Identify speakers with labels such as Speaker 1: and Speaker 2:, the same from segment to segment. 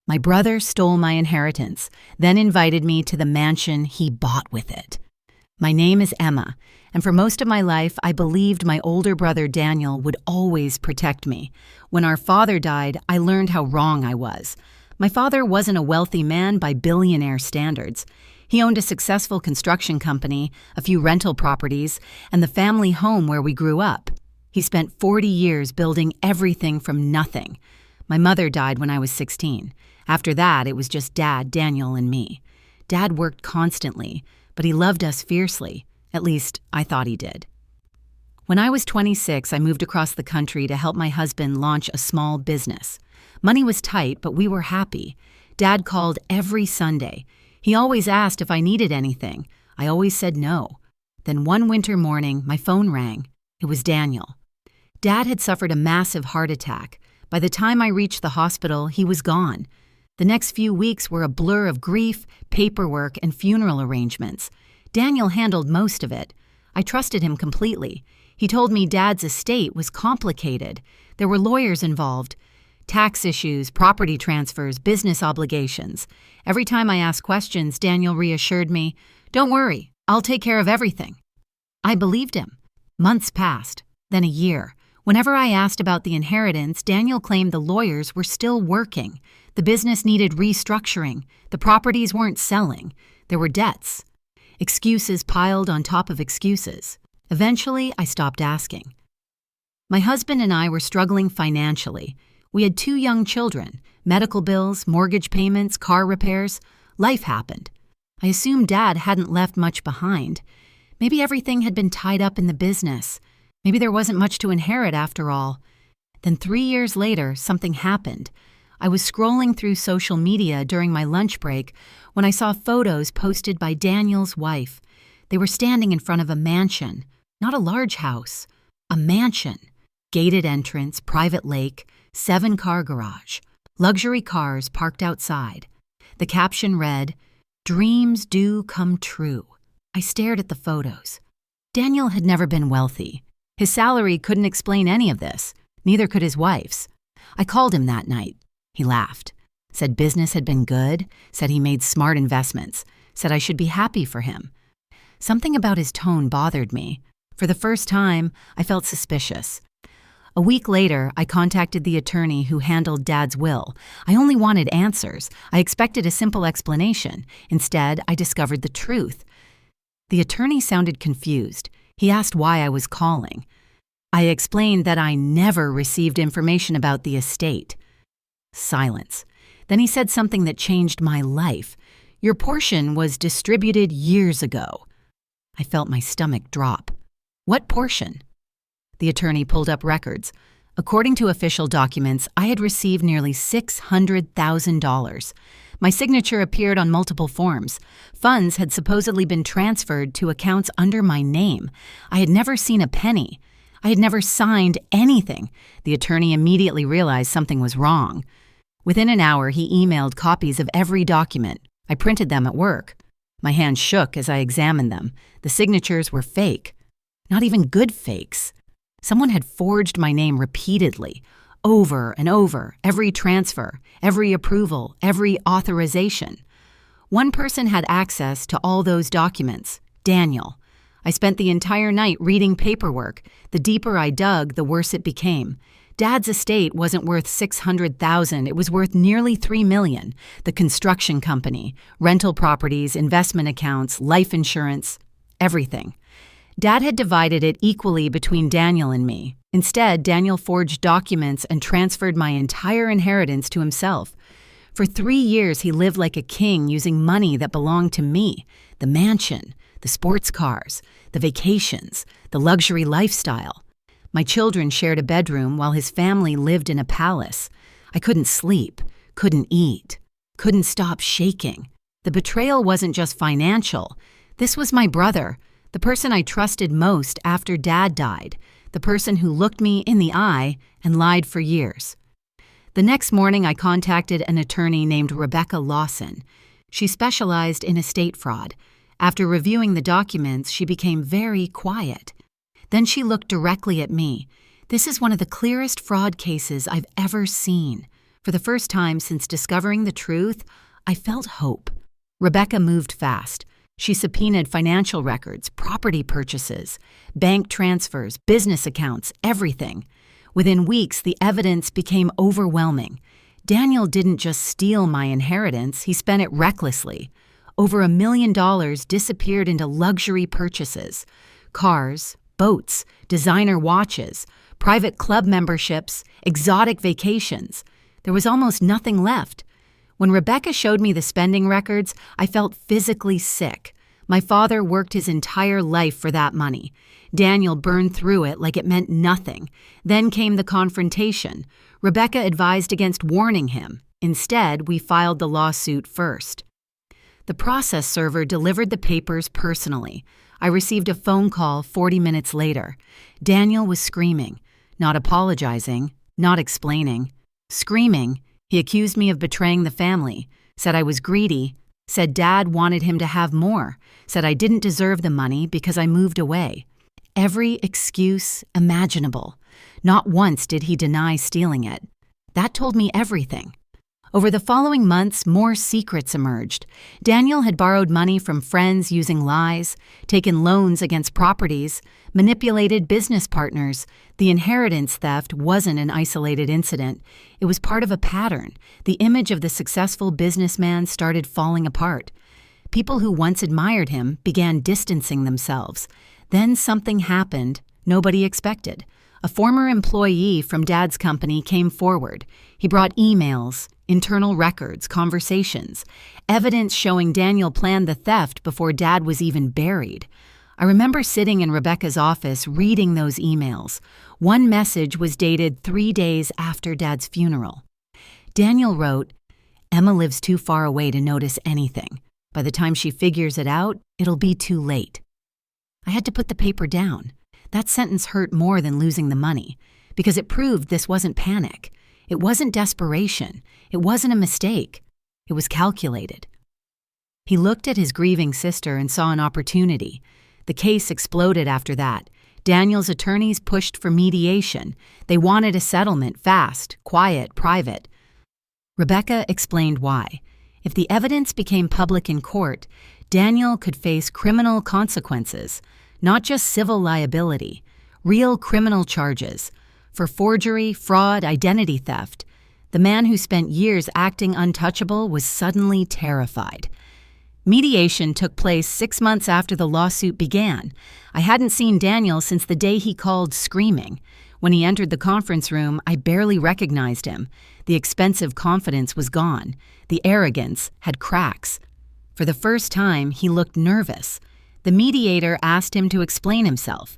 Speaker 1: My brother stole my inheritance, then invited me to the mansion he bought with it. My name is Emma, and for most of my life, I believed my older brother Daniel would always protect me. When our father died, I learned how wrong I was. My father wasn't a wealthy man by billionaire standards. He owned a successful construction company, a few rental properties, and the family home where we grew up. He spent 40 years building everything from nothing. My mother died when I was 16. After that, it was just Dad, Daniel, and me. Dad worked constantly, but he loved us fiercely. At least, I thought he did. When I was 26, I moved across the country to help my husband launch a small business. Money was tight, but we were happy. Dad called every Sunday. He always asked if I needed anything. I always said no. Then one winter morning, my phone rang. It was Daniel. Dad had suffered a massive heart attack. By the time I reached the hospital, he was gone. The next few weeks were a blur of grief, paperwork, and funeral arrangements. Daniel handled most of it. I trusted him completely. He told me Dad's estate was complicated. There were lawyers involved. Tax issues, property transfers, business obligations. Every time I asked questions, Daniel reassured me, "Don't worry, I'll take care of everything." I believed him. Months passed, then a year. Whenever I asked about the inheritance, Daniel claimed the lawyers were still working. The business needed restructuring. The properties weren't selling. There were debts. Excuses piled on top of excuses. Eventually, I stopped asking. My husband and I were struggling financially. We had 2 young children, medical bills, mortgage payments, car repairs. Life happened. I assumed Dad hadn't left much behind. Maybe everything had been tied up in the business. Maybe there wasn't much to inherit after all. Then 3 years later, something happened. I was scrolling through social media during my lunch break when I saw photos posted by Daniel's wife. They were standing in front of a mansion, not a large house, a mansion. Gated entrance, private lake, 7-car garage, luxury cars parked outside. The caption read, "Dreams do come true." I stared at the photos. Daniel had never been wealthy. His salary couldn't explain any of this. Neither could his wife's. I called him that night. He laughed, said business had been good, said he made smart investments, said I should be happy for him. Something about his tone bothered me. For the first time, I felt suspicious. A week later, I contacted the attorney who handled Dad's will. I only wanted answers. I expected a simple explanation. Instead, I discovered the truth. The attorney sounded confused. He asked why I was calling. I explained that I never received information about the estate. Silence. Then he said something that changed my life. "Your portion was distributed years ago." I felt my stomach drop. "What portion?" The attorney pulled up records. According to official documents, I had received nearly $600,000. My signature appeared on multiple forms. Funds had supposedly been transferred to accounts under my name. I had never seen a penny. I had never signed anything. The attorney immediately realized something was wrong. Within an hour, he emailed copies of every document. I printed them at work. My hands shook as I examined them. The signatures were fake. Not even good fakes. Someone had forged my name repeatedly, over and over, every transfer, every approval, every authorization. One person had access to all those documents, Daniel. I spent the entire night reading paperwork. The deeper I dug, the worse it became. Dad's estate wasn't worth $600,000. It was worth nearly $3 million. The construction company, rental properties, investment accounts, life insurance, everything. Dad had divided it equally between Daniel and me. Instead, Daniel forged documents and transferred my entire inheritance to himself. For 3 years, he lived like a king using money that belonged to me. The mansion, the sports cars, the vacations, the luxury lifestyle. My children shared a bedroom while his family lived in a palace. I couldn't sleep, couldn't eat, couldn't stop shaking. The betrayal wasn't just financial. This was my brother, the person I trusted most after Dad died, the person who looked me in the eye and lied for years. The next morning, I contacted an attorney named Rebecca Lawson. She specialized in estate fraud. After reviewing the documents, she became very quiet. Then she looked directly at me. "This is one of the clearest fraud cases I've ever seen." For the first time since discovering the truth, I felt hope. Rebecca moved fast. She subpoenaed financial records, property purchases, bank transfers, business accounts, everything. Within weeks, the evidence became overwhelming. Daniel didn't just steal my inheritance, he spent it recklessly. Over $1 million disappeared into luxury purchases. Cars, boats, designer watches, private club memberships, exotic vacations. There was almost nothing left. When Rebecca showed me the spending records, I felt physically sick. My father worked his entire life for that money. Daniel burned through it like it meant nothing. Then came the confrontation. Rebecca advised against warning him. Instead, we filed the lawsuit first. The process server delivered the papers personally. I received a phone call 40 minutes later. Daniel was screaming, not apologizing, not explaining. Screaming, he accused me of betraying the family, said I was greedy, said Dad wanted him to have more, said I didn't deserve the money because I moved away. Every excuse imaginable. Not once did he deny stealing it. That told me everything. Over the following months, more secrets emerged. Daniel had borrowed money from friends using lies, taken loans against properties, manipulated business partners. The inheritance theft wasn't an isolated incident. It was part of a pattern. The image of the successful businessman started falling apart. People who once admired him began distancing themselves. Then something happened nobody expected. A former employee from Dad's company came forward. He brought emails, internal records, conversations, evidence showing Daniel planned the theft before Dad was even buried. I remember sitting in Rebecca's office reading those emails. One message was dated 3 days after Dad's funeral. Daniel wrote, "Emma lives too far away to notice anything. By the time she figures it out, it'll be too late." I had to put the paper down. That sentence hurt more than losing the money, because it proved this wasn't panic. It wasn't desperation. It wasn't a mistake. It was calculated. He looked at his grieving sister and saw an opportunity. The case exploded after that. Daniel's attorneys pushed for mediation. They wanted a settlement, fast, quiet, private. Rebecca explained why. If the evidence became public in court, Daniel could face criminal consequences, not just civil liability, real criminal charges for forgery, fraud, identity theft. The man who spent years acting untouchable was suddenly terrified. Mediation took place 6 months after the lawsuit began. I hadn't seen Daniel since the day he called screaming. When he entered the conference room, I barely recognized him. The expensive confidence was gone. The arrogance had cracks. For the first time, he looked nervous. The mediator asked him to explain himself.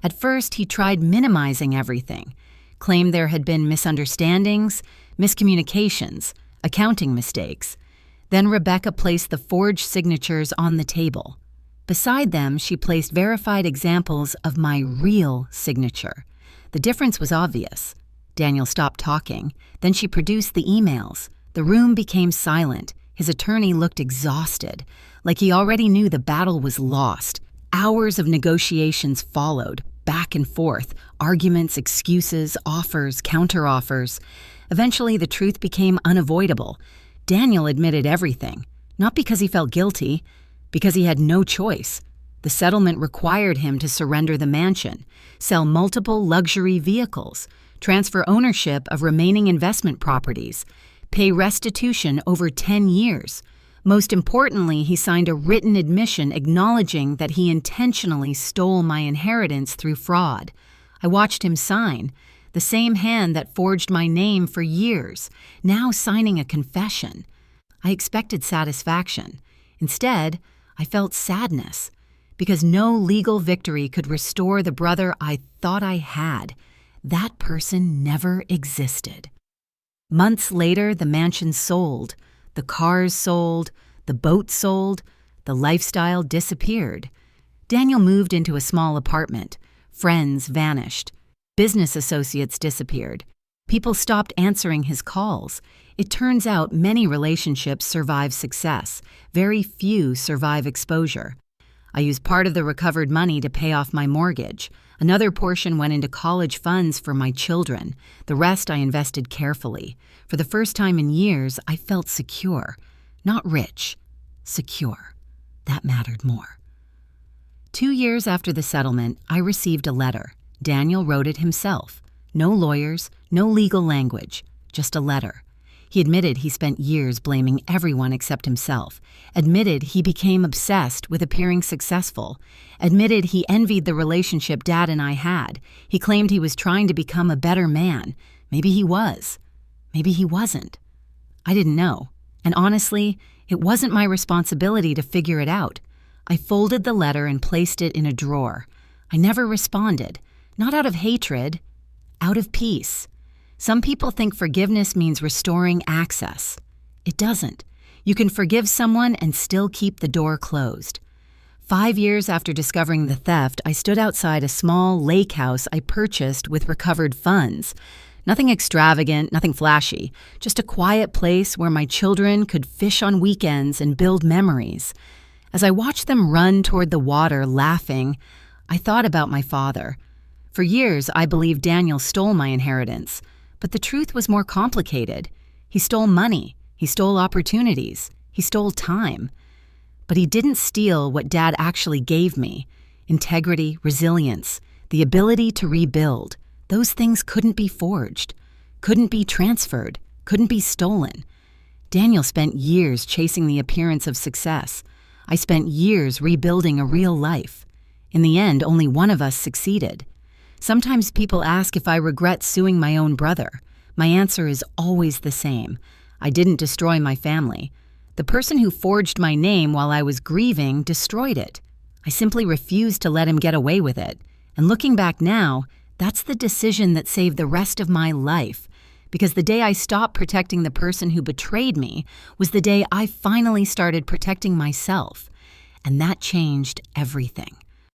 Speaker 1: At first, he tried minimizing everything, claimed there had been misunderstandings, miscommunications, accounting mistakes. Then Rebecca placed the forged signatures on the table. Beside them, she placed verified examples of my real signature. The difference was obvious. Daniel stopped talking. Then she produced the emails. The room became silent. His attorney looked exhausted, like he already knew the battle was lost. Hours of negotiations followed, back and forth, arguments, excuses, offers, counteroffers. Eventually, the truth became unavoidable. Daniel admitted everything, not because he felt guilty, because he had no choice. The settlement required him to surrender the mansion, sell multiple luxury vehicles, transfer ownership of remaining investment properties, pay restitution over 10 years. Most importantly, he signed a written admission acknowledging that he intentionally stole my inheritance through fraud. I watched him sign, the same hand that forged my name for years, now signing a confession. I expected satisfaction. Instead, I felt sadness, because no legal victory could restore the brother I thought I had. That person never existed. Months later, the mansion sold, the cars sold, the boat sold, the lifestyle disappeared. Daniel moved into a small apartment. Friends vanished. Business associates disappeared. People stopped answering his calls. It turns out many relationships survive success. Very few survive exposure. I used part of the recovered money to pay off my mortgage. Another portion went into college funds for my children. The rest I invested carefully. For the first time in years, I felt secure. Not rich, secure. That mattered more. 2 years after the settlement, I received a letter. Daniel wrote it himself. No lawyers, no legal language, just a letter. He admitted he spent years blaming everyone except himself, admitted he became obsessed with appearing successful, admitted he envied the relationship Dad and I had. He claimed he was trying to become a better man. Maybe he was. Maybe he wasn't. I didn't know. And honestly, it wasn't my responsibility to figure it out. I folded the letter and placed it in a drawer. I never responded. Not out of hatred, out of peace. Some people think forgiveness means restoring access. It doesn't. You can forgive someone and still keep the door closed. 5 years after discovering the theft, I stood outside a small lake house I purchased with recovered funds. Nothing extravagant, nothing flashy, just a quiet place where my children could fish on weekends and build memories. As I watched them run toward the water laughing, I thought about my father. For years, I believed Daniel stole my inheritance. But the truth was more complicated. He stole money. He stole opportunities. He stole time. But he didn't steal what Dad actually gave me. Integrity, resilience, the ability to rebuild. Those things couldn't be forged, couldn't be transferred, couldn't be stolen. Daniel spent years chasing the appearance of success. I spent years rebuilding a real life. In the end, only one of us succeeded. Sometimes people ask if I regret suing my own brother. My answer is always the same. I didn't destroy my family. The person who forged my name while I was grieving destroyed it. I simply refused to let him get away with it. And looking back now, that's the decision that saved the rest of my life. Because the day I stopped protecting the person who betrayed me was the day I finally started protecting myself. And that changed everything.